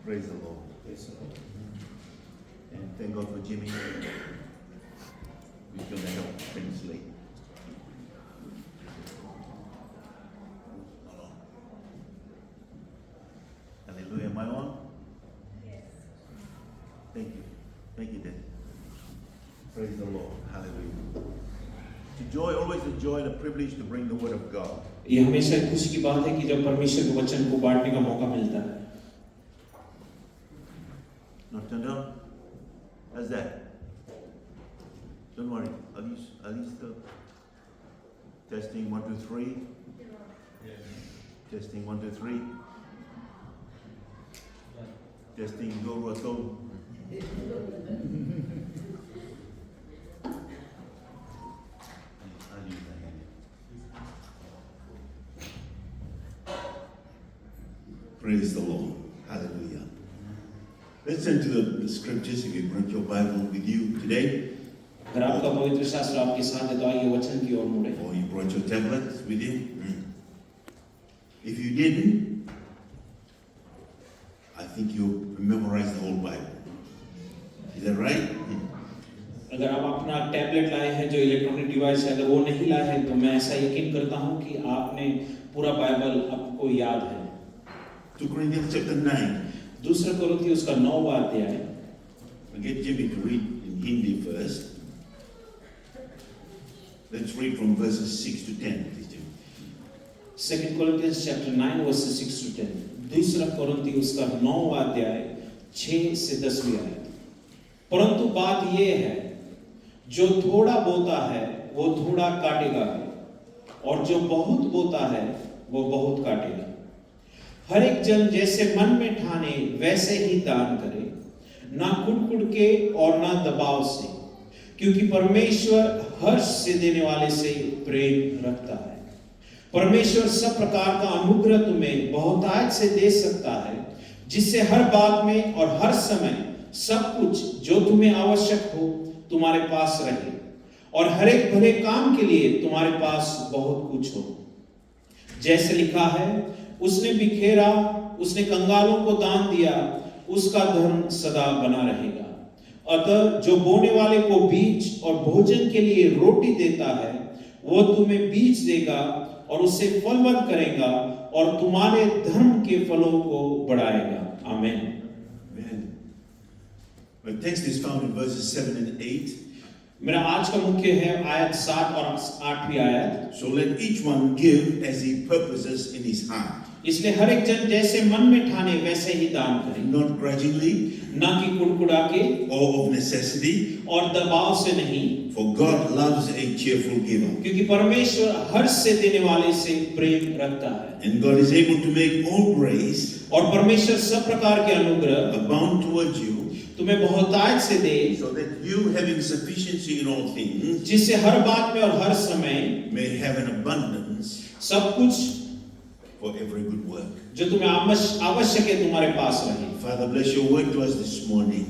Praise the Lord. And thank God for Jimmy. He's going to help things late. Hallelujah. Am I on? Yes. Thank you. Thank you, Dad. Praise the Lord. Hallelujah. It's a joy, always a joy and a privilege to bring the word of God. ये हमेशा खुशी की बात है कि जब परमेश्वर के वचन को बांटने का मौका मिलता है। Not turned on? How's that? Don't worry. Are these the testing 1, 2, 3? Yeah. Testing 1, 2, 3. Yeah. Testing go roto. Praise the Lord. Hallelujah. Let's turn to the scriptures. If you brought your Bible with you today, अगर आपका पवित्र शास्त्र आपके साथ है तो आइए वचन की ओर मुड़े। or you brought your tablets with you. If you didn't, I think you memorized the whole Bible. Is that right? अगर आप अपना टैबलेट लाए हैं जो इलेक्ट्रॉनिक डिवाइस है, अगर वो नहीं लाए हैं तो मैं ऐसा यकीन करता हूं कि आपने पूरा बाइबल आपको याद है। 2 Corinthians chapter 9. दूसरा कोरिन्थियों उसका 9वां अध्याय। I'll get Jimmy to read in Hindi first. Let's read from verses 6 to 10. Please, Jimmy. 2 Corinthians chapter 9 verses 6 to 10. दूसरा कोरिन्थियों उसका 9वां अध्याय 6 से 10वीं आयत। परंतु बात यह है, जो थोड़ा बोता है वो थोड़ा काटेगा, और जो बहुत बोता है वो बहुत काटेगा। हर एक जन जैसे मन में ठाने वैसे ही दान करे, ना कुड़ के और ना दबाव से, क्योंकि परमेश्वर हर्ष से देने वाले से प्रेम रखता है। परमेश्वर सब प्रकार का अनुग्रह तुम्हें बहुतायत से दे सकता है, जिससे हर बात में और हर समय सब कुछ जो तुम्हें आवश्यक हो तुम्हारे पास रहे, और हर एक भले काम के लिए तुम्हारे पास बहुत कुछ हो। जैसे लिखा है, उसने बिखेरा, उसने कंगालों को दान दिया, उसका धर्म सदा बना रहेगा। अतः जो बोने वाले को बीज और भोजन के लिए रोटी देता है, वो तुम्हें बीज देगा और उससे फलवंत करेगा और तुम्हारे धर्म के फलों को बढ़ाएगा। आमीन। The text is found in verses 7 and 8. मेरा आज का मुख्य है आयत 7 और 8वीं आयत। So let each one give as he purposes in his heart. इसलिए हर एक जन जैसे मन में ठाने वैसे ही दान करे, Not grudgingly, ना कि कुड़कुड़ा के or of necessity, और दबाव से नहीं, for God loves a cheerful giver. क्योंकि परमेश्वर हर्ष से देने वाले से प्रेम रखता है। And God is able to make all grace और परमेश्वर सब प्रकार के अनुग्रह abound towards you, तुम्हें बहुतायत से दे, so that you, having sufficiency in all things, जिससे हर बात में और हर समय may have an abundance सब कुछ for every good work. जो तुम्हें आवश्यक है तुम्हारे पास रहे। Father, bless your word to us this morning.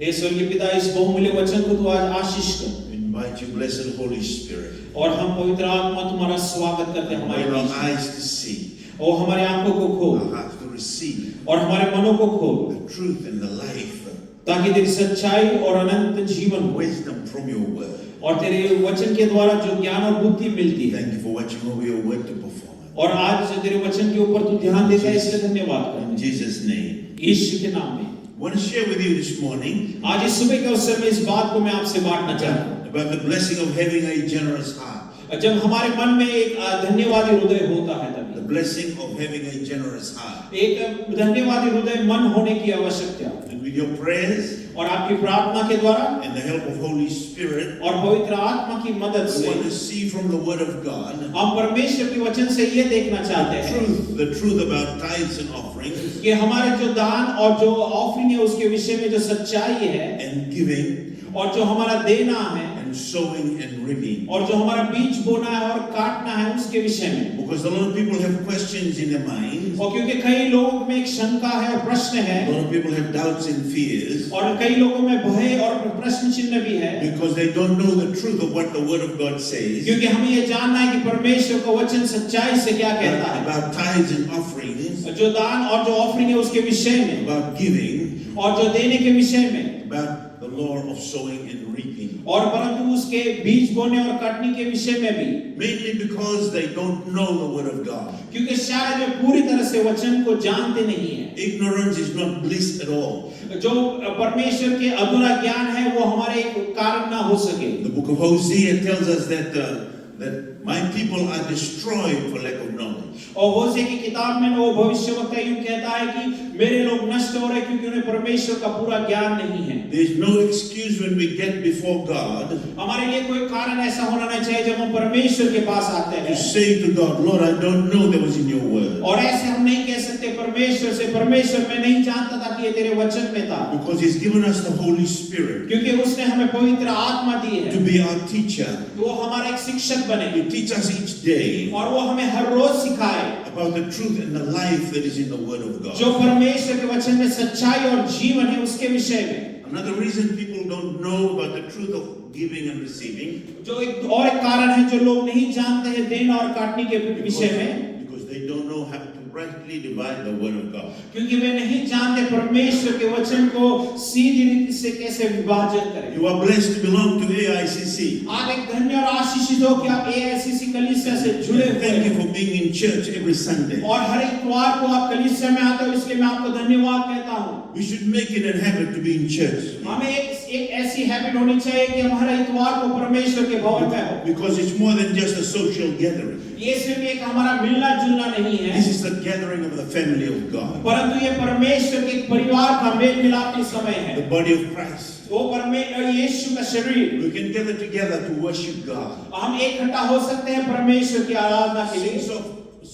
हे स्वर्गीय पिता, इस बहुमूल्य वचन को तू आज आशीष कर। Invite you, blessed Holy Spirit. और हम पवित्र आत्मा तुम्हारा स्वागत करते हैं हमारे Open beach our eyes to see, और हमारे आंखों को खोल our hearts to receive और हमारे मनों को खोल, the truth and the life, ताकि तेरी सच्चाई और अनंत जीवन हो, wisdom from your word. और तेरे वचन के द्वारा जो ज्ञान और बुद्धि मिलती है। Thank you for watching over your word to perform it. और आज जो तेरे वचन के ऊपर तू ध्यान देता है, इसलिए धन्यवाद In करते हैं Jesus' name. यीशु के नाम में। I want to share with you this morning आज इस सुबह के अवसर में इस बात को मैं आपसे बांटना चाहता हूँ about the blessing of having a generous heart. जब हमारे मन में एक धन्यवादी हृदय होता है, The तभी blessing of having a generous heart. एक धन्यवादी हृदय मन होने की आवश्यकता है। And with your prayers और आपकी प्रार्थना के द्वारा and the help of Holy Spirit, और पवित्र आत्मा की मदद we से want to see from the word of God हम परमेश्वर के वचन से ये देखना चाहते हैं the truth about tithes and offerings कि हमारे जो दान और जो ऑफरिंग है उसके विषय में जो सच्चाई है, and giving और जो हमारा देना है and sowing and reaping. और जो हमारा बीज बोना है और काटना है उसके विषय में। Because a lot of people have questions in their minds. और क्योंकि कई लोगों में एक शंका है और प्रश्न है। A lot of people have doubts and fears. और कई लोगों में भय और प्रश्न चिन्ह भी है। Because they don't know the truth of what the Word of God says. क्योंकि हमें ये जानना है कि परमेश्वर का वचन सच्चाई से क्या कहता है। About tithes and offerings. जो दान और जो ऑफरिंग है उसके विषय में। About giving. और जो देने के विषय में। About the law of sowing and reaping. और परंतु उसके बीज बोने और काटने के विषय में भी। Mainly because they don't know the Word of God. क्योंकि शायद वे पूरी तरह से वचन को जानते नहीं हैं। Ignorance is not bliss at all. जो परमेश्वर के अधूरा ज्ञान है वो हमारे कारण ना हो सके। The book of Hosea tells us that my people are destroyed for lack of knowledge. और होशे की किताब में वो भविष्यवक्ता यूं कहता है कि मेरे लोग नष्ट हो रहे क्योंकि उन्हें परमेश्वर का पूरा ज्ञान नहीं है। There is no excuse when we get before God. हमारे लिए कोई कारण ऐसा होना नहीं चाहिए जब हम परमेश्वर के पास आते हैं। To say to God, Lord, I don't know that was in your word. और ऐसे हम नहीं कह सकते परमेश्वर से, परमेश्वर मैं नहीं जानता था कि ये तेरे वचन में था। Because He's given us the Holy Spirit. क्योंकि उसने हमें पवित्र आत्मा दी है। To be our teacher. वो हमारा एक शिक्षक बने। To teach us each day. और वो हमें हर रोज सिखाए। About the truth and the life that is in the Word of God. जो परमेश्वर के वचन में सच्चाई और जीवन है उसके विषय में। Another reason people don't know about the truth of giving and receiving. जो एक और एक कारण है जो लोग नहीं जानते हैं देना और काटने के विषय में। Because they don't know how to rightly divide the Word of God. क्योंकि वे नहीं जानते परमेश्वर के वचन को सीधी रीति से कैसे विभाजन करें। You are blessed to belong to AICC. आप एक धन्य और आशीषित हो कि आप AICC कलीसिया से जुड़े हुए Thank you हैं। for being in church every Sunday. और हर इतवार को आप कलीसिया में आते हो इसलिए मैं आपको धन्यवाद कहता हूँ। We should make it a habit to be in church. हमें एक ऐसी हैबिट होनी चाहिए कि हम हर इतवार को परमेश्वर के भवन में हो। Because it's more than just a social gathering. ये सिर्फ एक हमारा मिलना जुलना नहीं है। This is the gathering of the family of God. परंतु ये परमेश्वर के परिवार का मेल मिलाप का समय है। The body of Christ. वो परमेश्वर यीशु का शरीर। We can gather together to worship God. हम इकट्ठा हो सकते हैं परमेश्वर की आराधना के लिए।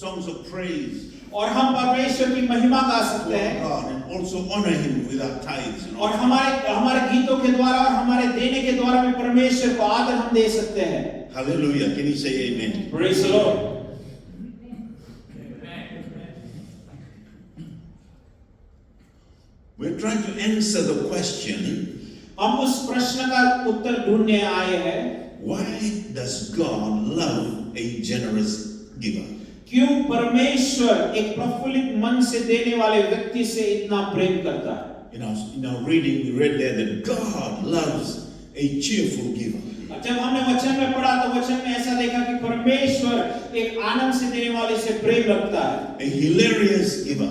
Songs of praise. और हम परमेश्वर की महिमा गा सकते हैं। God and also honor Him with our tithes. और हमारे गीतों के द्वारा और हमारे देने के द्वारा भी परमेश्वर को आदर हम दे सकते हैं। Hallelujah. Can you say amen? Praise the Lord. We're trying to answer the question. हम उस प्रश्न का उत्तर ढूंढने आए हैं। Why does God love a generous giver? क्यों परमेश्वर एक प्रफुल्लित मन से देने वाले व्यक्ति से इतना प्रेम करता है? In our reading, we read there that God loves a cheerful giver. जब हमने वचन में पढ़ा तो वचन में ऐसा देखा कि परमेश्वर एक आनंद से देने वाले से प्रेम रखता है। A hilarious giver.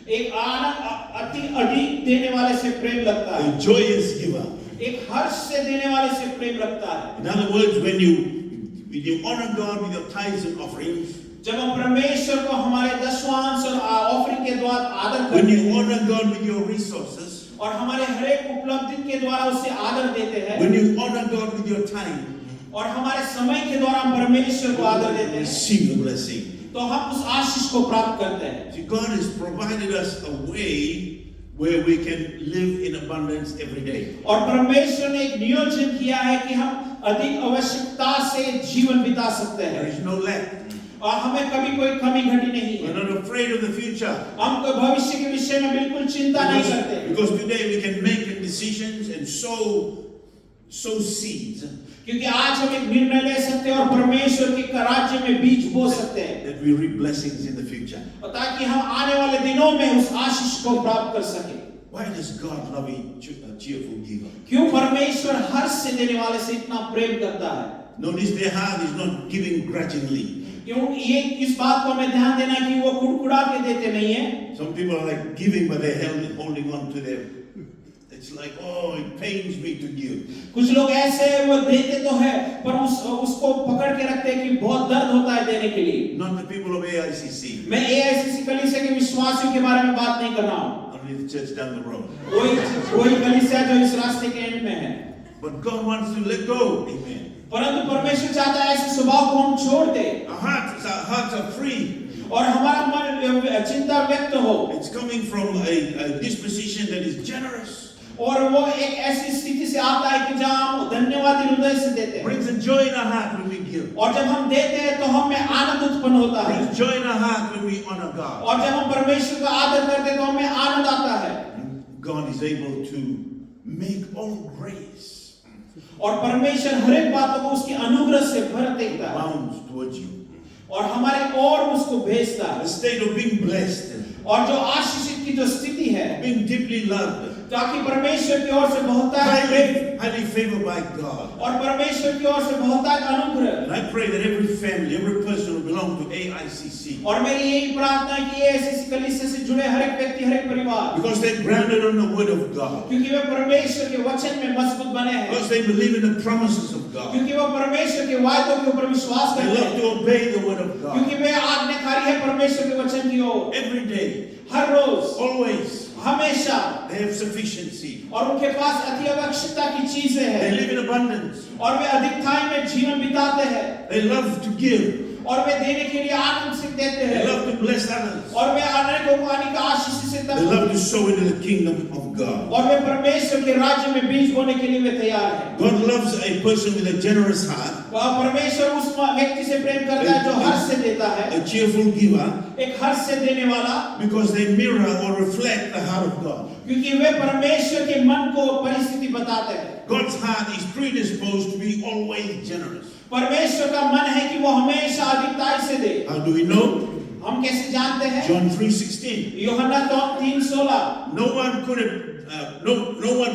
एक आनंद अति अधिक देने वाले से प्रेम रखता है। A joyous giver. एक हर्ष से देने वाले से प्रेम रखता है। In other words, when you honor God with your tithes and offerings, जब हम परमेश्वर को हमारे दशमांश और ऑफरिंग के द्वारा आदर when करते you हैं honor God with your resources, और हमारे हर एक उपलब्धि के द्वारा उसे आदर देते हैं when you honor God with your time, और हमारे समय के द्वारा हम परमेश्वर को आदर देते हैं receive the blessing. तो हम उस आशीष को प्राप्त करते हैं। See, God has provided us a way where we can live in abundance every day. और परमेश्वर ने एक नियोजन किया है कि हम अधिक आवश्यकता से जीवन बिता सकते There हैं is no lack. और हमें कभी कोई कमी घटी नहीं We're है। not afraid of the future. हम भविष्य के विषय में बिल्कुल चिंता नहीं करते Because today we can make decisions and sow seeds क्योंकि आज हम एक निर्णय ले सकते हैं और परमेश्वर के राज्य में बीज बो सकते हैं that we reap blessings in the future. और ताकि हम आने वाले दिनों में उस आशीष को प्राप्त कर सके। Why does God love a cheerful giver? क्यों परमेश्वर हर्ष से देने वाले से इतना प्रेम करता है? Notice their heart is not giving grudgingly. क्यों ये इस बात को हमें ध्यान देना कि वो कुड़कुड़ा के देते नहीं है। Some people are like giving, but they're holding on to their. It's like, oh, it pains me to give. कुछ लोग ऐसे वो देते तो है पर उसको पकड़ के रखते हैं कि बहुत दर्द होता है देने के लिए। Not the people of AICC. मैं AICC कलीसिया के विश्वासियों के बारे में बात नहीं कर रहा हूँ। Only the church down the road. वही कलीसिया जो इस रास्ते के एंड में है। But God wants to let go. Amen. परंतु परमेश्वर चाहता है ऐसे स्वभाव को हम छोड़ दें Our hearts are free. और हमारा मन चिंता व्यक्त हो। It's coming from a disposition that is generous. और वो एक ऐसी स्थिति से आता है कि जहां हम धन्यवादी हृदय से देते हैं। Brings a joy in our heart when we give. और जब हम देते हैं तो हम में आनंद उत्पन्न होता है। Brings joy in our heart when we honor God. और जब हम परमेश्वर का आदर करते हैं तो हमें आनंद आता है। God is able to make all grace और परमेश्वर हर एक बातों को उसकी अनुग्रह से भर देता है abounds towards you. और हमारे और उसको भेजता है। The state of being blessed, और जो आशीषित की जो स्थिति है, being deeply loved, ताकि परमेश्वर की ओर से बहुत highly favored by God. और परमेश्वर की ओर से बहुत अनुग्रह। And I pray that every family, every person who belongs to AICC, और मेरी यही प्रार्थना है कि ये ऐसी कलीसिया से जुड़े हर एक व्यक्ति, हर एक परिवार, because they're grounded on the word of God, क्योंकि वे परमेश्वर के वचन में मजबूत बने हैं, because they believe in the promises of God, क्योंकि वो परमेश्वर के वायदों के ऊपर विश्वास they करते love हैं, to obey the word of God. क्योंकि वे आज्ञाकारी है परमेश्वर के वचन की ओर। Every day, हर रोज, always, हमेशा they have sufficiency. और उनके पास अति आवश्यकता की चीजें They हैं live in abundance. और वे अधिकताई में जीवन बिताते हैं They love to give. और वे देने के लिए आनंद से देते They हैं love to bless others. और वे अनेकों को अनेक आशीष से They love to sow into the kingdom of God. और वे परमेश्वर के राज्य में बीज बोने के लिए वे तैयार हैं। God loves a person with a generous heart, परमेश्वर उस व्यक्ति से प्रेम करता है जो हर्ष से देता है, a cheerful giver, एक हर्ष से देने वाला, because they mirror or reflect the heart of God. क्योंकि वे परमेश्वर के मन को परिस्थिति बताते हैं। God's heart is predisposed to be always generous. परमेश्वर का मन है कि वो हमेशा अधिकताई से दे। How do we know? हम कैसे जानते हैं? John 3:16. यूहन्ना 3:16। No one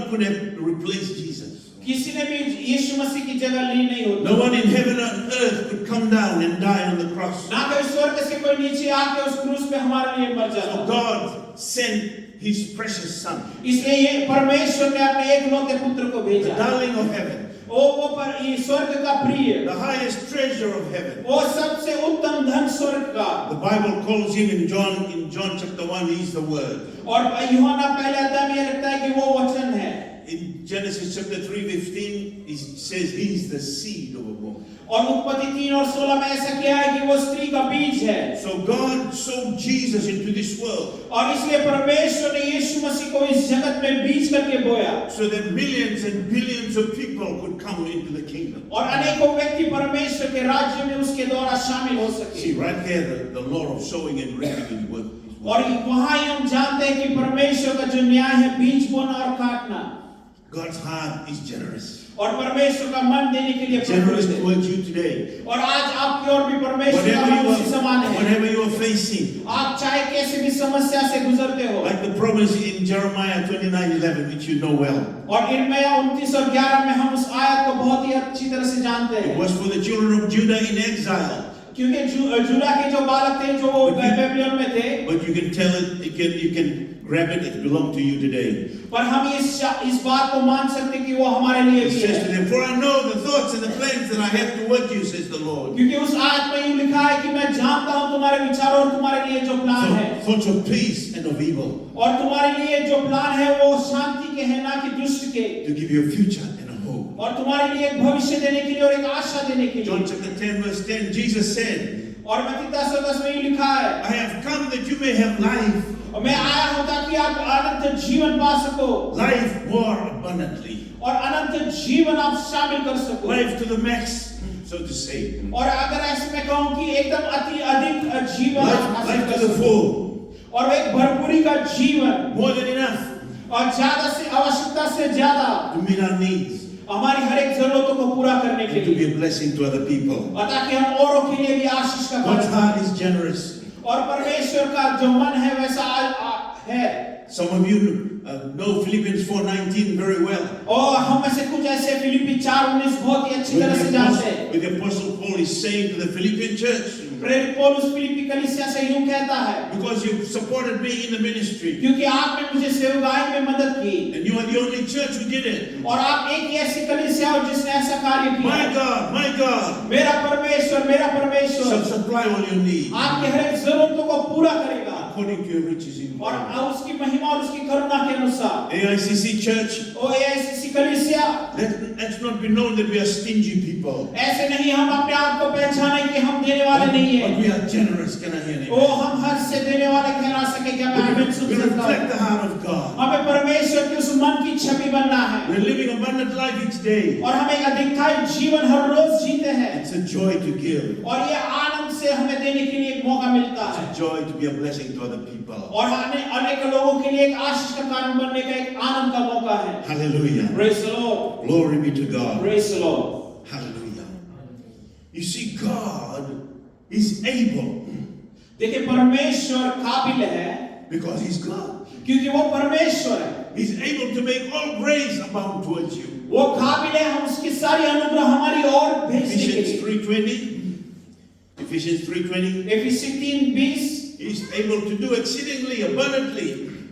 could have replaced Jesus. किसी ने भी यीशु मसीह की जगह ली नहीं होती। No one in heaven and earth could come down and die on the cross. ना कोई स्वर्ग से कोई नीचे आके उस क्रूस पे हमारे लिए मर जाता। So God sent His precious Son, इसलिए ये परमेश्वर ने अपने एकलौते पुत्र को the भेजा। darling of heaven, वो पर ये स्वर्ग का प्रिय, the highest treasure of heaven. वो सबसे उत्तम धन स्वर्ग का। The Bible calls Him in John chapter 1, He's the Word. और यूहन्ना पहले अध्याय में ये लिखता है कि वो वचन है। In Genesis chapter 3:15, He says He's the seed of a woman. और उत्पत्ति 3 और 16 में ऐसा किया है कि वो स्त्री का बीज है। So God sowed Jesus into this world, और इसलिए परमेश्वर ने यीशु मसीह को इस जगत में बीज करके बोया, so that millions and billions of people could come into the kingdom. और अनेकों व्यक्ति परमेश्वर के राज्य में उसके द्वारा शामिल हो सके। See, right there, the law of sowing and reaping is what. और वहां ही हम जानते हैं कि परमेश्वर का जो न्याय है बीज बोना और काटना। God's heart is generous. और परमेश्वर का मन देने के लिए Generous प्रफुल्लित है। towards you today. और आज आपकी ओर भी परमेश्वर का मन उसी समान है। Whatever you are facing, आप चाहे कैसे भी समस्या से गुजरते हो, like the promise in Jeremiah 29:11, which you know well. और इर्मिया 29 और 11 में हम उस आयत को बहुत ही अच्छी तरह से जानते It हैं, was for the children of Judah in exile. क्योंकि जूदा के जो बालक थे जो वो बेबीलोन में थे, But you can tell it, you can grab it, it belongs to you today. पर हम इस बात को मान सकते कि वो हमारे लिए It भी says to है, them, for I know the thoughts and the plans that I have toward you, says the Lord. क्योंकि उस आयत में यूं लिखा है कि मैं जानता हूं तुम्हारे विचारों और तुम्हारे लिए जो प्लान है, Thoughts of peace and of evil, और तुम्हारे लिए जो प्लान है वो शांति के हैं ना कि दुष्ट के, to give you a future and a hope. और तुम्हारे लिए एक भविष्य देने के लिए और एक आशा देने के John लिए। chapter 10 verse 10, Jesus said, और मत्ती 10:10 में यूं लिखा है, I have come that you may have life, और मैं आया हूं ताकि आप अनंत जीवन पा सको, life more abundantly, और अनंत जीवन आप शामिल कर सको। life to the max, so to say, और अगर ऐसे मैं कहूं कि एकदम अति अधिक जीवन आप हासिल life कर to the सको, full, और एक भरपूरी का जीवन, more than enough और ज्यादा से आवश्यकता से ज्यादा to meet our needs हमारी हर एक जरूरतों को पूरा करने के and to be लिए, a blessing to other people. और ताकि हम औरों के लिए भी आशीष का God's कारण heart is generous. और परमेश्वर का जो मन है वैसा है। Some of you know Philippians 4:19 very well. और हम में से कुछ ऐसे फिलिप्पी 4:19 बहुत ही अच्छी तरह से जानते हैं। With the Apostle Paul is saying to the Philippian church, प्रेरित पौलुस फिलिप्पी कलीसिया से यूं कहता है, because you supported me in the ministry, क्योंकि आपने मुझे सेवकाई में मदद की, and you are the only church who did it. और आप एक ही ऐसी कलीसिया हो जिसने ऐसा कार्य किया। My God, मेरा परमेश्वर shall supply all your needs आपके हर एक जरूरतों को पूरा करेगा, according to your riches in और glory. उसकी महिमा और उसकी करुणा के अनुसार। AICC church, ओ ऐसी कलीसिया, let's not be known that we are stingy people, ऐसे नहीं हम अपने आप को पहचाने कि हम देने वाले नहीं but है। we are generous. Can I hear O it? हम हर से देने वाले कहला सके क्या मैं आमीन सुन We सकता reflect हूं। the heart of God. हमें परमेश्वर की उस मन की छवि बनना है We're living abundant life each day. और हम एक अधिकताई जीवन हर रोज जीते हैं It's a joy to give. और ये आनंद से हमें देने के लिए एक मौका मिलता है It's a joy to be a blessing to other people. और अनेक लोगों के लिए एक आशीष का कारण बनने का एक आनंद का मौका है Hallelujah. Praise the Lord. Glory be to God. Praise the Lord. Hallelujah. You see, God is able देखिए परमेश्वर काबिल है because He's God. क्योंकि वो परमेश्वर है He's able to make all grace abound towards you. वो काबिल है हम उसकी सारी अनुग्रह हमारी ओर भेजने के Ephesians लिए 3:20. Ephesians 3:20. एफिसी 3:20 He's able to do exceedingly abundantly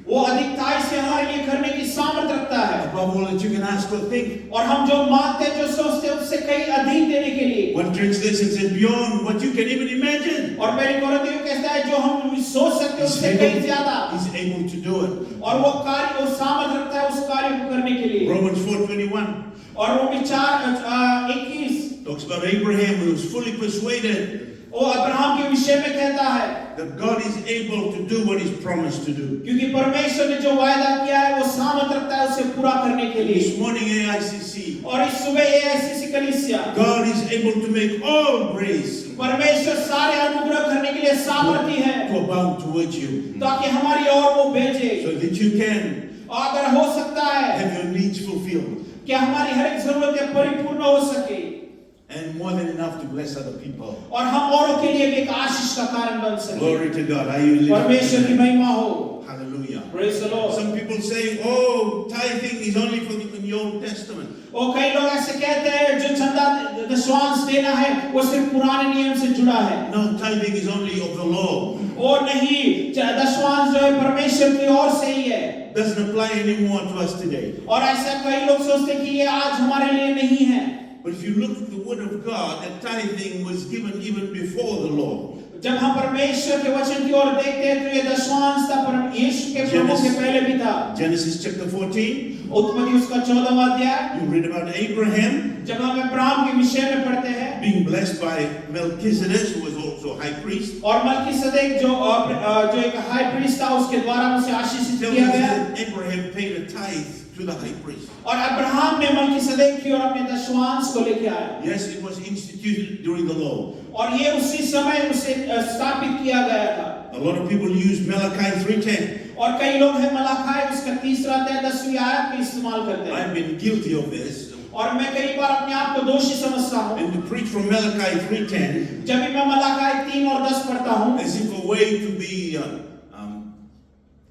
वो अधिकताई से हमारे लिए करने की सामर्थ रखता है above all that you can ask or think. और हम जो मांगते हैं जो सोचते हैं उससे कई अधिक देने के लिए One translation said beyond what you can even imagine. और मेरे कोरिन्थियों कहता है जो हम सोच सकते हैं उससे कई ज्यादा He's able to do it. और वो कार्य वो सामर्थ रखता है उस कार्य को करने के लिए Romans 4:21 और रोमी 4:21 talks about Abraham who was fully persuaded वो अब्राहम के विषय में कहता है that God is able to do what He's promised to do. क्योंकि परमेश्वर ने जो वायदा किया है वो सामर्थ रखता है उसे पूरा करने के लिए This morning AICC, और इस सुबह एआईसीसी कलीसिया God is able to make all grace परमेश्वर सारे अनुग्रह करने के लिए सामर्थी है to abound towards you, ताकि हमारी ओर वो भेजे so that you can और अगर हो सकता है have your needs fulfilled कि हमारी हर एक जरूरतें परिपूर्ण हो सके and more than enough to bless other people. और हम औरों के लिए भी एक आशीष का कारण बन सके Glory to God. Are you परमेश्वर की listening? महिमा हो Hallelujah. Praise the Lord. Some people say, oh, tithing is only for the Old Testament. और कई लोग ऐसे कहते हैं जो चंदा दशवांश देना है वो सिर्फ पुराने नियम से जुड़ा है No, tithing is only of the law. और नहीं दशवांश जो है परमेश्वर की ओर से ही है Doesn't apply anymore to us today. और ऐसा कई लोग सोचते हैं कि ये आज हमारे लिए नहीं है But if you look at the Word of God, that tithing was given even before the law. जब हम परमेश्वर के वचन की ओर देखते हैं तो ये दशवांश था पर यीशु के प्रभु के पहले भी था Genesis chapter 14, उत्पत्ति उसका 14वां अध्याय you read about Abraham जब हम अब्राहम के विषय में पढ़ते हैं being blessed by Melchizedek, who was also high priest. और मलकीसदेक जो एक हाई प्रीस्ट था उसके द्वारा उसे आशीषित Tells किया us गया that Abraham paid a tithe to the high priest. और अब्राहम ने मलकीसदेक की ओर अपने दशवांश को लेके आया Yes, it was instituted during the law. और ये उसी समय उसे स्थापित किया गया था A lot of people use Malachi 3:10. और कई लोग हैं मलाखाई उसका 3रा अध्याय 10वीं आयत का इस्तेमाल करते हैं I've been guilty of this. और मैं कई बार अपने आप को दोषी समझता हूँ And to preach from Malachi 3:10 जब भी मैं मलाखाई 3 और 10 पढ़ता हूँ as if a way to be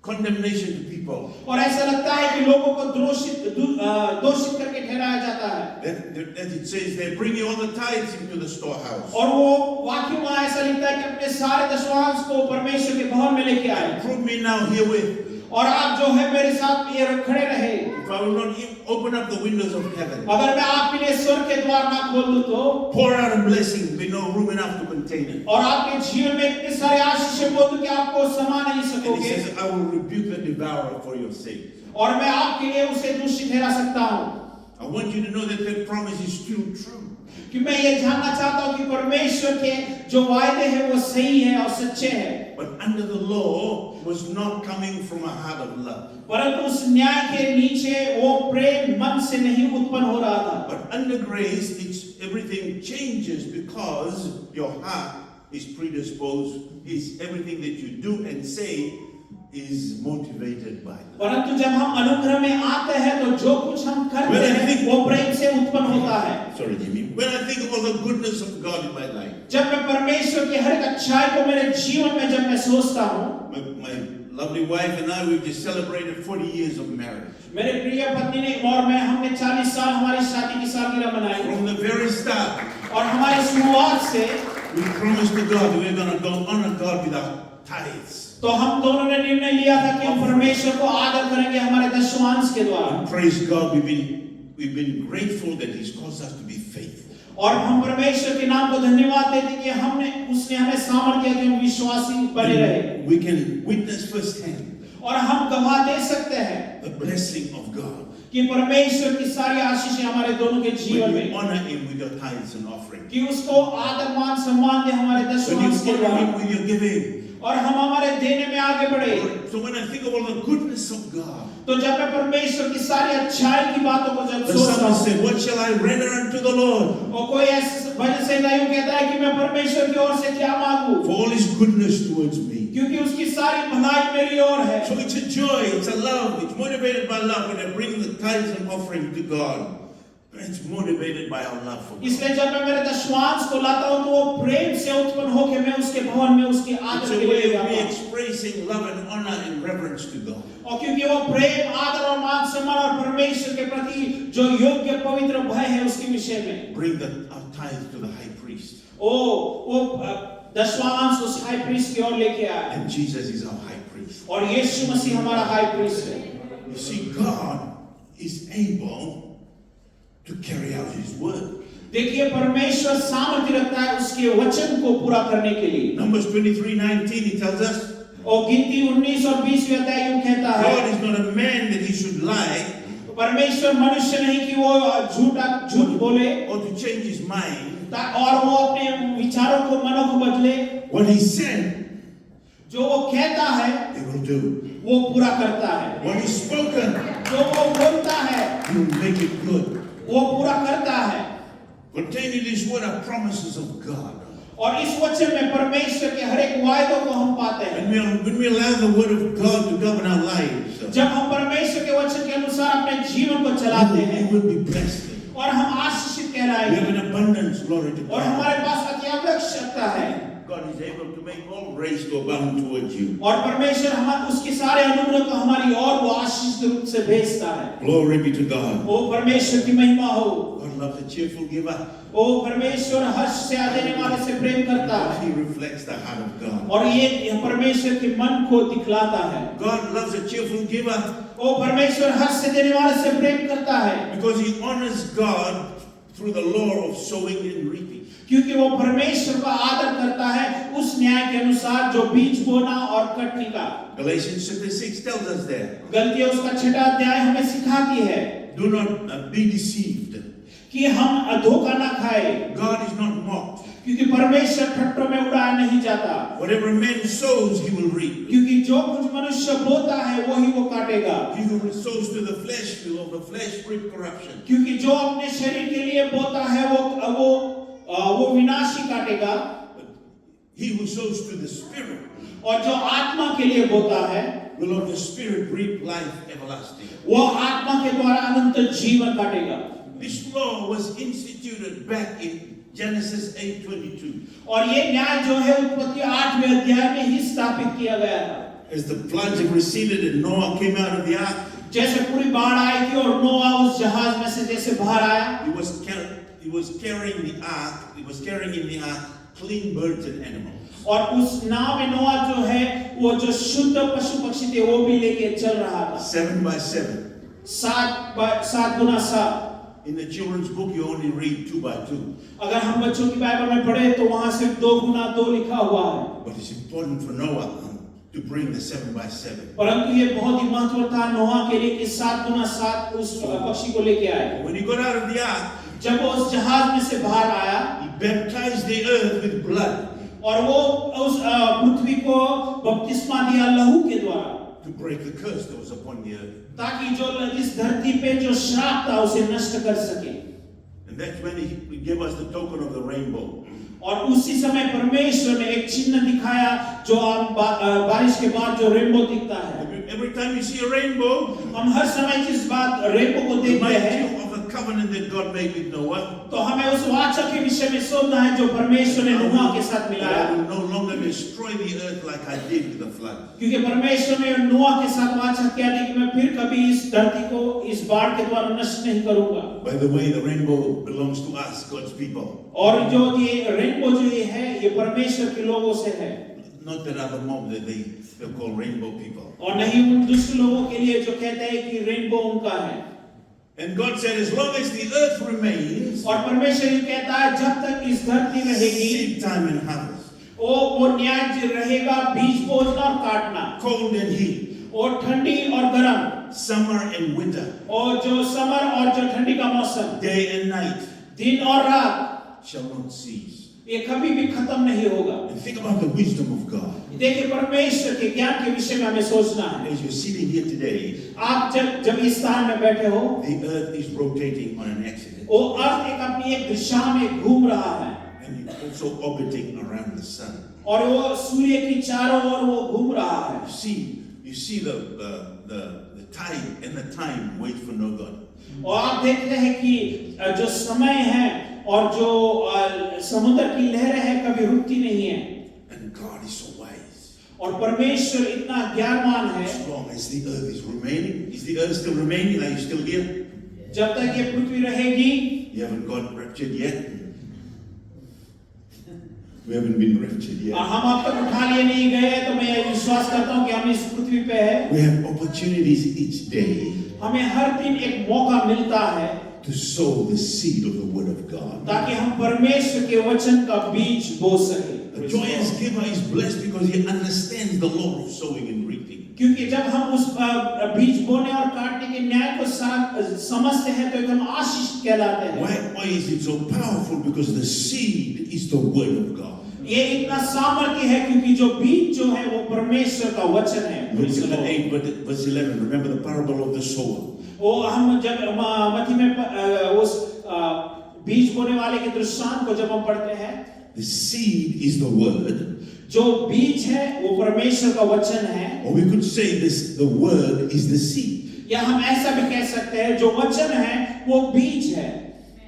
condemnation to people. और ऐसा लगता है कि लोगों को दोषित करके ठहराया जाता है That it says they bring all the tithes into the storehouse. और वो वाक्य में ऐसा लिखता है कि अपने सारे दशवांश को परमेश्वर के भवन में लेके आए Prove me now herewith. और आप जो है मेरे साथ ये खड़े रहे If I will not open up the windows of heaven, अगर मैं आपके लिए स्वर्ग के द्वार ना खोल दूं तो pour out a blessing, be no room enough to contain it. और आपके जीवन में इतने सारे आशीष बोल दूं कि आपको समा नहीं And he सकोगे says, I will rebuke the devourer for your sake. और मैं आपके लिए उसे दोषी ठहरा सकता हूँ I want you to know that that promise is still true. कि मैं ये जानना चाहता हूँ कि परमेश्वर के जो वायदे हैं वो सही है और सच्चे हैं But under the law was not coming from a heart of love. परंतु उस न्याय के नीचे वो प्रेम मन से नहीं उत्पन्न हो रहा था But under grace, everything changes because your heart is predisposed, is everything that you do and say is motivated by love. परंतु जब हम अनुग्रह में आते हैं तो जो कुछ हम करते हैं वो प्रेम से उत्पन्न होता है Sorry, Jimmy. When I think of all the goodness of God in my life, जब मैं परमेश्वर की हर एक अच्छाई को मेरे जीवन में जब मैं सोचता हूँ my lovely wife and I, we've just celebrated 40 years of marriage. मेरे प्रिय पत्नी ने और मैं हमने 40 साल हमारी शादी की सालगिरह मनाई From the very start, और हमारी शुरुआत से we promised to God that we're going to go honor God with our tithes. तो हम दोनों ने निर्णय लिया था कि हम परमेश्वर को आदर करेंगे हमारे दशवांश के द्वारा And praise God, we've been grateful that He's caused us to be faithful. और हम परमेश्वर के नाम को धन्यवाद देते हैं कि उसने हमें सामर्थ्य दिया कि हम विश्वासी बने रहे We can witness firsthand और हम गवाह दे सकते हैं the blessing of God कि परमेश्वर की सारी आशीषें हमारे दोनों के जीवन when you में honor Him with your tithes and offering. कि उसको आदर मान सम्मान दे हमारे When you दशवांश के honor द्वारा Him with your giving. और हम हमारे देने में आगे बढ़े। So when I think of all the goodness of God, तो जब मैं परमेश्वर की सारी अच्छाई की बातों को जब the सोचता psalmist हूँ, said, what shall I render unto the Lord और कोई ऐसे भजन संहिता यूं कहता है कि मैं परमेश्वर की ओर से क्या मांगू, for all his goodness towards me? क्योंकि उसकी सारी भलाई मेरी ओर है। So it's a joy, it's a love, it's motivated by love when I bring the tithes and offering to God. It's motivated by our love for God. इसलिए जब मैं मेरे दशमांश को लाता हूँ तो वो प्रेम से उत्पन्न होकर मैं उसके भवन में उसकी It's आदर a के way लिए of me आता हूँ। expressing love and honor and reverence to God. और क्योंकि वो प्रेम, आदर और मान सम्मान और परमेश्वर के प्रति जो योग्य पवित्र भय है उसके विषय में। Bring our tithes to the high priest. वो दशमांश उस हाई प्रीस्ट की ओर लेके आया, And Jesus is our high priest. और यीशु मसीह हमारा हाई प्रीस्ट है। You see, God is able to carry out his word. देखिए परमेश्वर सामर्थ्य रखता है उसके वचन को पूरा करने के लिए। Numbers 23:19, he tells us, और गिनती 19 और 20 में अध्याय यूं कहता है, God is not a man that he should lie परमेश्वर मनुष्य नहीं कि वो झूठ बोले or to change his mind. और वो अपने विचारों को, मनों को बदले। What he said, जो वो कहता है he will do. वो पूरा करता है। What he's spoken, जो वो बोलता है he will make it good. वो पूरा करता है। Contained in this word are promises of God. और इस वचन में परमेश्वर के हर एक वायदों को हम पाते हैं। When we allow the word of God to govern our lives, जब हम परमेश्वर के वचन के अनुसार अपने जीवन को चलाते we हैं will be blessed. और हम आशीषित We have कहलाएंगे an abundance, glory to और God. हमारे पास अति आवश्यकता है। God is able to make all grace to abound towards you. और परमेश्वर हम उसके सारे अनुग्रह को हमारी ओर वो आशीष रूप से भेजता है। Glory be to God. ओ परमेश्वर की महिमा हो। God loves a cheerful giver. ओ परमेश्वर हर्ष से देने वाले से प्रेम करता है He reflects the heart of God. और ये परमेश्वर के मन को दिखलाता है। God loves a cheerful giver ओ परमेश्वर हर्ष से देने वाले से प्रेम करता है because he honors God through the law of sowing and reaping. क्योंकि वो परमेश्वर का आदर करता है उस न्याय के अनुसार जो बीज बोना और कटने का। Galatians chapter 6 tells us there. गलतियां उसका 6 अध्याय हमें सिखाती है Do not be deceived. कि हम धोखा ना खाए, God is not mocked. क्योंकि परमेश्वर ठट्ठों में उड़ाया नहीं जाता। Whatever man sows, he will reap. क्योंकि जो कुछ मनुष्य बोता है वही वो काटेगा। He who sows to the flesh will of the flesh reap corruption. क्योंकि जो अपने शरीर के लिए बोता है वो विनाशी काटेगा, But he who sows to the spirit और जो आत्मा के लिए बोता है will of the spirit reap life everlasting. वो आत्मा के द्वारा अनंत जीवन काटेगा। This law was instituted back in Genesis 8:22. और ये न्याय जो है उत्पत्ति 8वें अध्याय में ही स्थापित किया गया था। As the floods have receded and Noah came out of the ark, जैसे पूरी बाढ़ आई थी और नोआ उस जहाज में से जैसे बाहर आया, he was carrying in the ark clean birds and animals. और उस नाव में नोआ जो है वो जो शुद्ध पशु पक्षी थे वो भी लेके चल रहा था। 7 by 7. 7 Guna 7। In the children's book, you only read 2 by 2. अगर हम बच्चों की बाइबल में पढ़े तो वहां सिर्फ 2 गुना 2 लिखा हुआ है। But it's important for Noah to bring the 7 by 7. परंतु ये बहुत ही महत्वपूर्ण था नोआ के लिए कि 7 गुना 7 उस पक्षी को लेके आए। When he got out of the ark, जब वो उस जहाज में से बाहर आया, he baptized the earth with blood और वो उस पृथ्वी को बपतिस्मा दिया लहू के द्वारा, to break the curse that was upon the earth. ताकि जो इस धरती पे जो श्राप था उसे नष्ट कर सके। And that's when he gave us the token of the rainbow. और उसी समय परमेश्वर ने एक चिन्ह दिखाया जो बारिश के बाद जो रेनबो दिखता है। Every time you see a rainbow, हम हर समय जिस बात रेनबो को देखते remind हैं you of the covenant that God made with Noah. तो हमें उस वाचा के विषय में सोचना है जो परमेश्वर ने नोआ के साथ मिलाया, I will no longer destroy the earth like I did with the flood. क्योंकि परमेश्वर ने नोआ के साथ वाचा किया था कि मैं फिर कभी इस धरती को इस बाढ़ के द्वारा नष्ट नहीं करूंगा। By the way, the rainbow belongs to us, God's people. और जो ये रेनबो जो ये है ये परमेश्वर के लोगों से है, Not that other mob that they're called rainbow people. और नहीं उन दुष्ट लोगों के लिए जो कहते हैं कि रेनबो उनका है। And God said, as long as the earth remains, और परमेश्वर ये कहता है जब तक इस धरती रहेगी seed time and harvest, वो न्याय रहेगा, बीज बोना और काटना, cold and heat, और ठंडी और गर्म, summer and winter, और जो समर और जो ठंडी का मौसम, day and night दिन और रात shall not cease. ये कभी भी खत्म नहीं होगा। And think about the wisdom of God. देखिए परमेश्वर के ज्ञान के विषय में हमें सोचना है। As you're sitting here today, आप जब इस स्थान में बैठे हो, the earth is rotating on an axis. वो अर्थ एक अपनी एक दिशा में घूम रहा है, And it's also orbiting around the sun. और वो सूर्य की चारों ओर वो घूम रहा है। You see the tide and the time wait for no God. और आप देखते हैं कि जो समय है और जो समुद्र की लहरें हैं कभी रुकती नहीं है। And God is so wise. और परमेश्वर इतना ज्ञानवान है। As long as the earth is remaining, is the earth still remaining? Are you still here? जब तक ये पृथ्वी रहेगी, You haven't got raptured yet. We haven't been raptured yet. हम अब तक उठा लिए नहीं गए, तो मैं यह विश्वास करता हूँ कि हम इस पृथ्वी पे हैं। We have opportunities each day हमें हर दिन एक मौका मिलता है to sow the seed of the word of God. ताकि हम परमेश्वर के वचन का बीज बो सके। A joyous giver is blessed because he understands the law of sowing and reaping. क्योंकि जब हम उस बीज बोने और काटने के न्याय को समझते हैं तो एकदम आशीष कहलाते हैं। Why is it so powerful? Because the seed is the word of God. ये इतना सामर्थ्य है क्योंकि जो बीज जो है वो परमेश्वर का वचन है। Luke chapter 8 verse 11. Remember the parable of the sower. वो हम जब मत्ती में उस बीज बोने वाले के दृष्टांत को जब हम पढ़ते हैं, The seed is the word. जो बीज है वो परमेश्वर का वचन है। Or we could say this: the word is the seed. या हम ऐसा भी कह सकते हैं जो वचन है वो बीज है।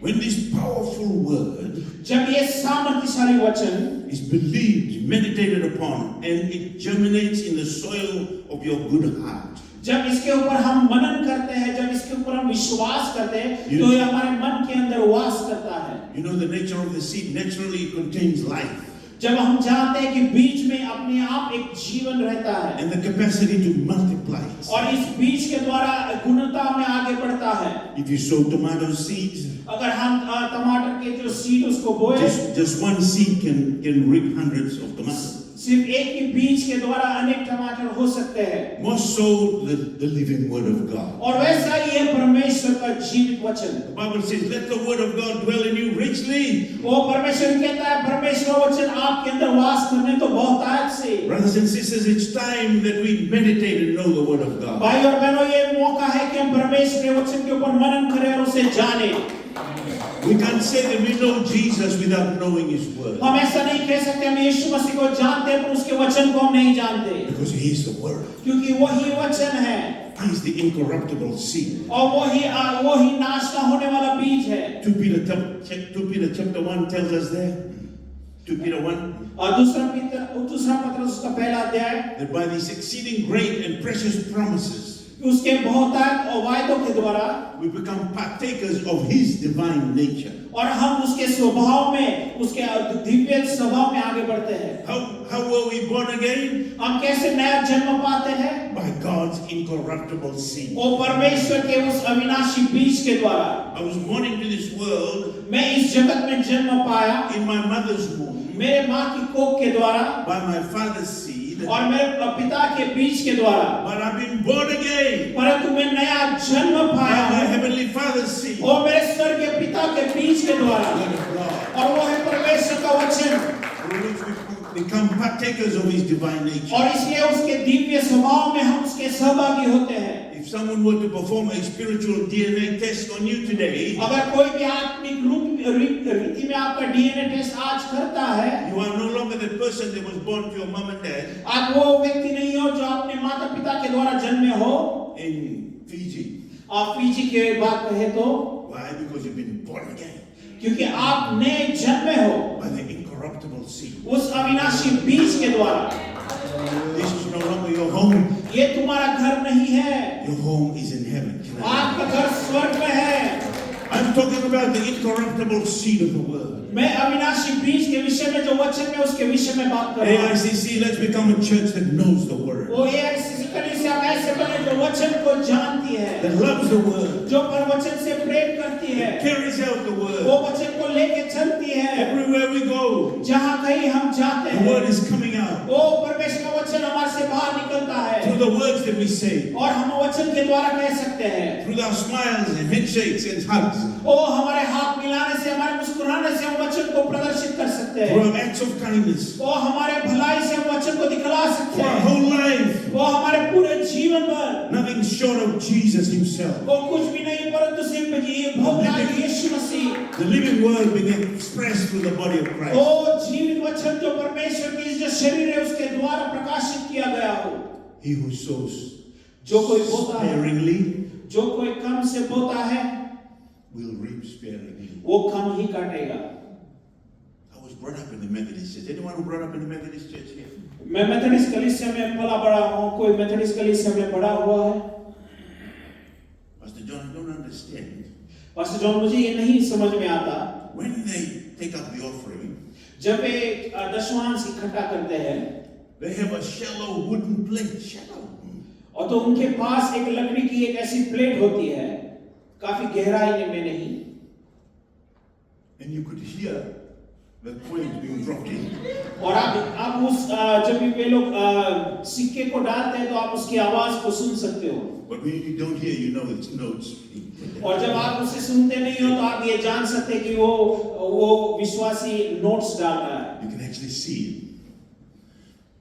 When this powerful word जब ये सामर्थ्यशाली वचन is believed, meditated upon, and it germinates in the soil of your good heart, जब इसके ऊपर हम मनन करते हैं, जब इसके ऊपर हम विश्वास करते हैं, तो ये हमारे मन के अंदर वास करता है। you know the nature of the seed. Naturally, it contains life जब हम जानते हैं कि बीज में अपने आप एक जीवन रहता है and the capacity to multiply. और इस बीज के द्वारा गुणता में आगे बढ़ता है। If you sow tomato seeds, अगर हम टमाटर के जो सीड उसको बोए, just one seed can reap hundreds of tomatoes. सिर्फ एक ही बीज के द्वारा अनेक टमाटर हो सकते हैं। More so the living word of God. और वैसा ही है परमेश्वर का जीवित वचन। The Bible says, "Let the word of God dwell in you richly." वो परमेश्वर कहता है परमेश्वर वचन आपके अंदर वास करने तो बहुतायत से। Brothers and sisters, it's time that we meditate and know the word of God. भाई और बहनों, ये मौका है कि हम परमेश्वर के वचन के ऊपर मनन करें और उसे जानें। We can't say that we know Jesus without knowing His word. हम ऐसा नहीं कह सकते हम यीशु मसीह को जानते हैं पर उसके वचन को हम नहीं जानते, Because He is the word. क्योंकि वही वचन है He is the incorruptible seed. और वही नाश न होने वाला बीज है। 2 Peter chapter 1 tells us there. 2 Peter 1. और दूसरा पत्रस उसका पहला अध्याय, That by these exceeding great and precious promises, उसके बहुतायत और वायदों के द्वारा we become partakers of His divine nature. और हम उसके स्वभाव में, उसके दिव्य स्वभाव में आगे बढ़ते हैं। How were we born again? हम कैसे नया जन्म पाते हैं? By God's incorruptible seed. वो परमेश्वर के उस अविनाशी बीज के द्वारा। I was born into this world मैं इस जगत में जन्म पाया in my mother's womb मेरे माँ की कोख के द्वारा by my father's seed. और मेरे पिता के बीज के द्वारा, But I've been born again परंतु मैं नया जन्म पाया by my है heavenly Father's seed. और मेरे स्वर्गीय पिता के बीज के द्वारा, Word of God. और वो है परमेश्वर का वचन, Through which we become partakers of His divine nature. और इसलिए उसके दिव्य स्वभाव में हम उसके सहभागी होते हैं। If someone were to perform a spiritual DNA test on you today, अगर कोई भी आत्मिक रीति में आपका डीएनए टेस्ट आज करता है, you are no longer the person that was born to your mom and dad आप वो व्यक्ति नहीं हो जो अपने माता पिता के द्वारा जन्मे हो। in Fiji. आप फीजी के बात कहे तो Why? Because you've been born again क्योंकि आप नए जन्मे हो by the incorruptible seed. उस अविनाशी बीज के द्वारा। This is no longer your home. ये तुम्हारा घर नहीं है, Your home is in heaven. Can I- आपका घर स्वर्ग में है। I'm talking about the incorruptible seed of the word. मैं अविनाशी बीज के विषय में जो वचन में उसके विषय में बात कर रहा हूँ। AICC, let's become a church that knows the word, वो AICC कलीसिया आप ऐसे बने जो वचन को जानती है, that loves the word, जो पर वचन से प्रेम करती है, carries out the वो word. वचन को लेके चलती है। Everywhere we go, जहाँ कहीं हम जाते the हैं, word is coming out वो परमेश्वर का वचन हमारे से बाहर निकलता है through the the words that we say, और हम वचन के द्वारा कह सकते हैं, through our smiles and handshakes and hugs, ओ हमारे हाथ मिलाने से, हमारे मुस्कुराने से हम वचन को प्रदर्शित कर सकते through हैं, our acts of kindness, ओ हमारे भलाई से हम वचन को दिखला सकते for our हैं, whole life. वो हमारे पूरे जीवन भर Nothing short of Jesus himself. वो कुछ भी नहीं परंतु सिर्फ ये भगवान यीशु मसीह, The living word being expressed through the body of Christ. ओ जीवित वचन जो परमेश्वर की जो शरीर है उसके द्वारा प्रकाशित किया गया हो। He who sows जो कोई बोता है, sparingly जो कोई कम से बोता है will reap sparingly. वो कम ही काटेगा। I was brought up in the Methodist church. Anyone who brought up in the Methodist church here? मैं मेथोडिस्ट कलीसिया में पला बड़ा हूँ, कोई मेथोडिस्ट कलीसिया में बड़ा हुआ है? Pastor John, I don't understand. Pastor John, मुझे ये नहीं समझ में आता, When they take up the offering, जब वे दशमांश इकट्ठा करते हैं they have a shallow wooden plate. Shallow. और तो उनके पास एक लकड़ी की एक ऐसी प्लेट होती है, काफी गहराई में नहीं, And you could hear the coins being dropped in. और आप उस जब भी वे लोग सिक्के को डालते हैं तो आप उसकी आवाज को सुन सकते हो, But when you don't hear, you know it's notes. और जब आप उसे सुनते नहीं हो तो आप ये जान सकते हैं कि वो विश्वासी नोट्स डाल रहा है। You can actually see it.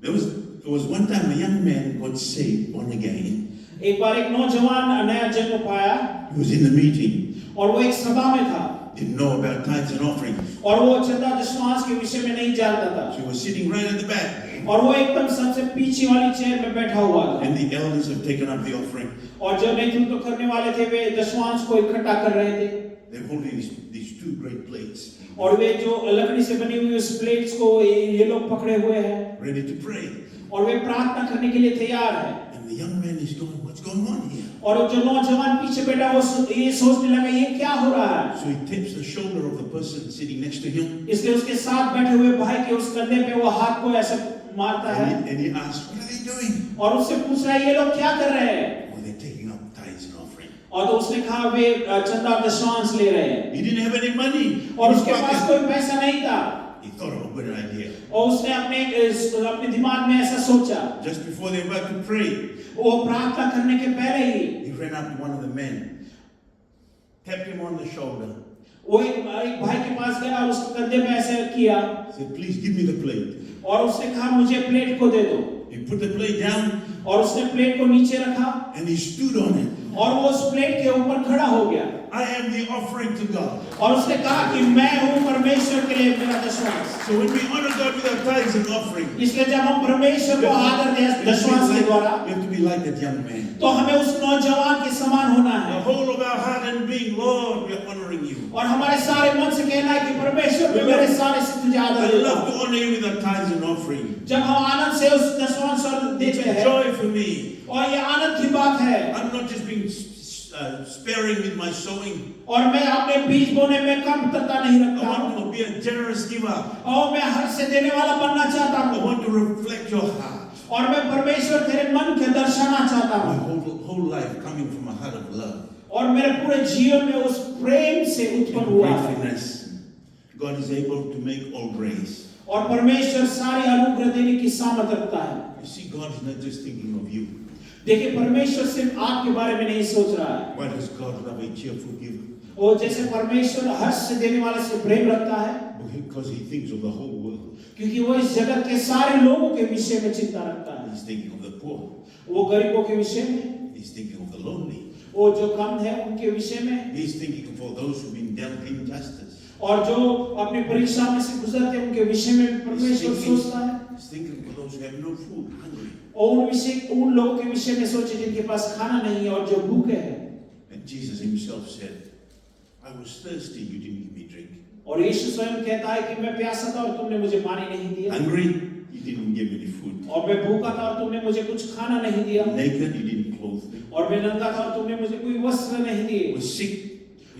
There was one time a young man got saved, born again. एक बार एक नौजवान नया जन्म पाया He was in the meeting. और वो एक सभा में था Didn't know about tithes and offerings. और वो चंदा दशमांश के विषय में नहीं जानता था, So he was sitting right at the back. और वो एकदम सबसे पीछे वाली चेयर में बैठा हुआ था, And the elders have taken up the offering. और जो नेतृत्व करने वाले थे वे दशमांश को इकट्ठा कर रहे थे, They're holding these two great plates, और वे जो लकड़ी से बनी हुई उस प्लेट्स को ये लोग पकड़े हुए हैं ready to pray. और वे प्रार्थना करने के लिए tैयार है। And the young man is going, what's going on here? और जो नौजवान पीछे बैठा वो ये सोचने लगा ये क्या हो रहा है, So he taps the shoulder of the person sitting next to him. इसलिए उसके साथ बैठे हुए भाई के उस कंधे पे वो हाथ को ऐसे मारता है And he asks, what are they doing? और उससे पूछ रहा है ये लोग क्या कर रहे हैं, Oh, they're taking up tithes and offering. और तो उसने कहा वे चंदा दशमांश ले रहे हैं, He didn't have any money. और उसके पास कोई पैसा नहीं था, He thought of a good idea. और उसने अपने दिमाग में ऐसा सोचा, Just before they were about to pray, वो प्रार्थना करने के पहले ही he ran up to one of the men, tapped him on the shoulder, वो एक भाई के पास गया और उसके कंधे पे ऐसे किया said, please give me the plate. और उसने कहा मुझे प्लेट को दे दो, He put the plate down और उसने प्लेट को नीचे रखा and he stood on it. और वो उस प्लेट के ऊपर खड़ा हो गया I am the offering to God. और उसने कहा कि मैं हूँ परमेश्वर के लिए मेरा दशमांश। So when we honor God with our tithes and offering, इसलिए जब हम परमेश्वर को आदर दें दशमांश के द्वारा, we have to be like that young man. तो हमें उस नौजवान के समान होना The है whole of our heart and being, Lord, we are honoring you. और हमारे सारे मन से कहना है कि परमेश्वर मैं मेरे सारे से तुझे I आदर देता love हूँ। to honor you with our tithes and offering. जब हम आनंद से उस दशमांश It's देते a हैं joy for me. और ये आनंद की बात है, I'm not just being sparing with my sowing. और मैं अपने बीज बोने में कमतरता नहीं I रखता हूँ, want to be a generous giver. और मैं हर से देने वाला बनना चाहता I हूँ, want to reflect your heart. और मैं परमेश्वर तेरे मन के दर्शाना चाहता My हूँ, whole life coming from a heart of love और मेरे पूरे जीवन में उस प्रेम से उत्पन्न and हुआ है। gratefulness. God is able to make all grace. और परमेश्वर सारे अनुग्रह देने की सामर्थ रखता है। You see, God is not just thinking of you. देखिए परमेश्वर सिर्फ आपके बारे में नहीं सोच रहा है, Why does God love a cheerful giver? और जैसे परमेश्वर हर्ष से देने वाले से प्रेम रखता है, Because He thinks of the whole world. क्योंकि वो इस जगत के सारे लोगों के विषय में चिंता रखता है। He's thinking of the poor. वो गरीबों के विषय में, He's thinking of the lonely. वो जो कम है उनके विषय में, He's thinking of all those who've been dealt injustice. और जो अपनी परीक्षा में से गुजरते हैं उनके विषय में परमेश्वर सोचता है, He's thinking of those who have no food, hungry. और उन लोगों के विषय में सोचे जिनके पास खाना नहीं है और जो भूखे हैं। And Jesus Himself said, I was thirsty, you didn't give me drink. और यीशु स्वयं कहता है कि मैं प्यासा था और तुमने मुझे पानी नहीं दिया, Hungry, you didn't give me food. और मैं भूखा था और तुमने मुझे कुछ खाना नहीं दिया, Naked, you didn't clothe me. और मैं नंगा था और तुमने मुझे कोई वस्त्र नहीं दिए, Was sick,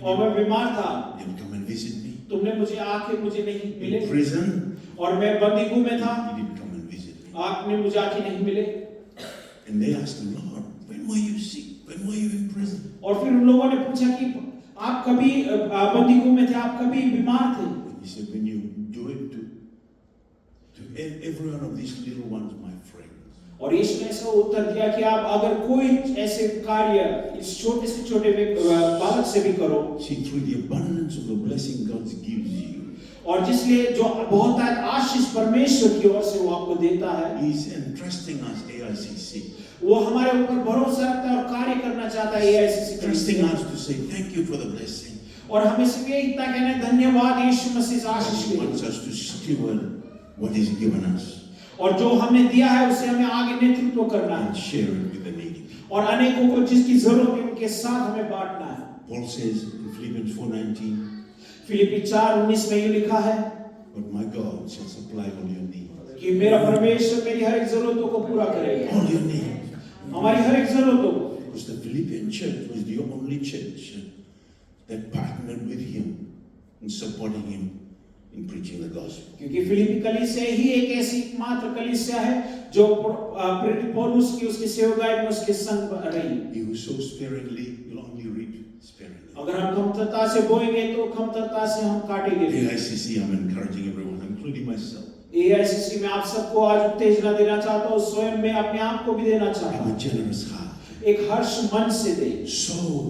और मैं बीमार था, you didn't come and visit me. तुमने मुझे आके मुझे नहीं मिले, In prison, और मैं बंदीगृह में था, you didn't come and visit me. आपने मुझे आके नहीं मिले। And they asked him, Lord, when were you sick? When were you in prison? और फिर उन लोगों ने पूछा कि आप कभी बंदीगृह में थे, आप कभी बीमार थे? And he said, when you do it to every one of these little ones, my friends. और यीशु ने ऐसा उत्तर दिया कि आप अगर कोई ऐसे कार्य इस छोटे से छोटे बालक से भी करो, See, through the abundance of the blessing God gives you, और जिसलिए जो बहुत आशीष परमेश्वर की ओर से वो आपको देता है, He's entrusting us, AICC, वो हमारे ऊपर भरोसा रखता है और कार्य करना चाहता है AICC trusting us to say thank you for the blessing. और हमें सिर्फ ये इतना कहना है, धन्यवाद यीशु मसीह इस आशीष He के wants लिए, us to steward what He's given us और जो हमने दिया है उसे हमें आगे नेतृत्व करना and है share it with the needy. और अनेकों को जिसकी जरूरत है उनके साथ हमें बांटना है। Paul says in Philippians 4:19, फिलिप्पी 4:19 में ये लिखा है but my God shall supply all your needs. कि मेरा परमेश्वर मेरी हर एक जरूरतों को पूरा करेगा, All your needs. हमारी हर एक जरूरतों को। Because the Philippian church was the only church that partnered with him in supporting him in preaching the gospel. क्योंकि फिलिप्पी कलीसिया ही एक ऐसी मात्र कलीसिया है जो पौलुस की उसकी सेवकाई में उसके संग रही। He who sows sparingly will only reap sparingly. अगर हम कमतरता से बोएंगे तो कमतरता से हम काटेंगे। AICC, I'm encouraging everyone, including myself. AICC में आप सबको आज उत्तेजना देना चाहता हूँ, स्वयं में अपने आप को भी देना चाहता Have a हूँ। generous heart. एक हर्ष मन से दे। Sow,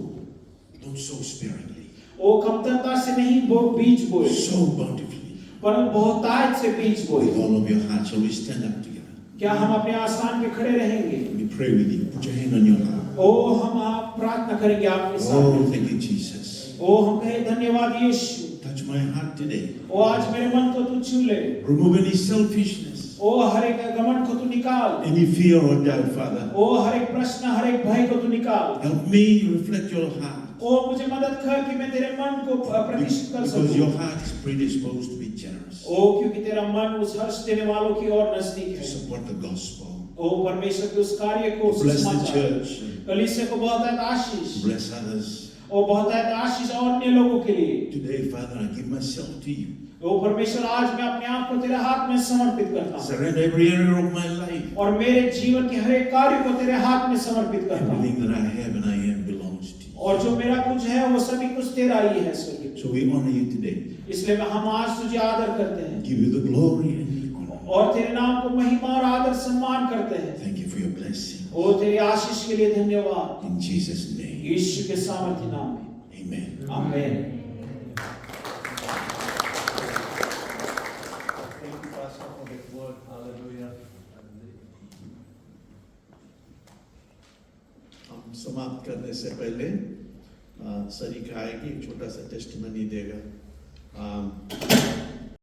don't sow sparingly. वो कमतरता से नहीं बीज बोए, Sow bountifully. पर बहुतायत से बीज बोए। With all of your heart, shall we stand up together? क्या हम अपने आस्थान पे खड़े रहेंगे? Let me pray with you. Put your hand on your heart. ओ हम आप प्रार्थना करेंगे आपके साथ। Oh, thank you, Jesus. ओ हम कहे धन्यवाद यीशु। Touch my heart today. ओ आज मेरे मन को तू छू ले। Remove any selfishness, ओ हर एक घमंड को तू निकाल। any fear or doubt, Father. ओ हर एक प्रश्न, हर एक भय को तू निकाल। Help me reflect your heart. ओ मुझे मदद कर कि मैं तेरे मन को प्रतिष्ठित कर Because your सकूं। heart is predisposed to be generous. ओ क्योंकि तेरा मन उस हर्ष देने वालों की ओर नजदीक To है। support the gospel. ओ परमेश्वर के उस कार्य को Bless the समाचार। church. कलीसिया को बहुत आशीष। Bless others. ओ बहुत आशीष और अन्य लोगों के लिए। Today, Father, I give myself to you. ओ परमेश्वर आज मैं अपने आप को तेरे हाथ में समर्पित करता हूँ। Surrender every area of my life. और मेरे जीवन के हर एक कार्य को तेरे हाथ में समर्पित करता हूँ। Everything that I have and I am belongs to you. और जो मेरा कुछ है वो सभी कुछ तेरा ही है स्वर्गीय। So we honor you today. इसलिए हम आज तुझे आदर करते हैं Give you the glory and the honor. और तेरे नाम को महिमा और आदर सम्मान करते हैं। Thank you for your blessing. ओ तेरी आशीष के लिए धन्यवाद, In Jesus' name. यीशु के सामर्थ्य नाम में, Amen. आमीन। Thank you, Pastor, for that word. Hallelujah. हम समाप्त करने से पहले सरिका आएगी, एक छोटा सा टेस्टिमनी देगा।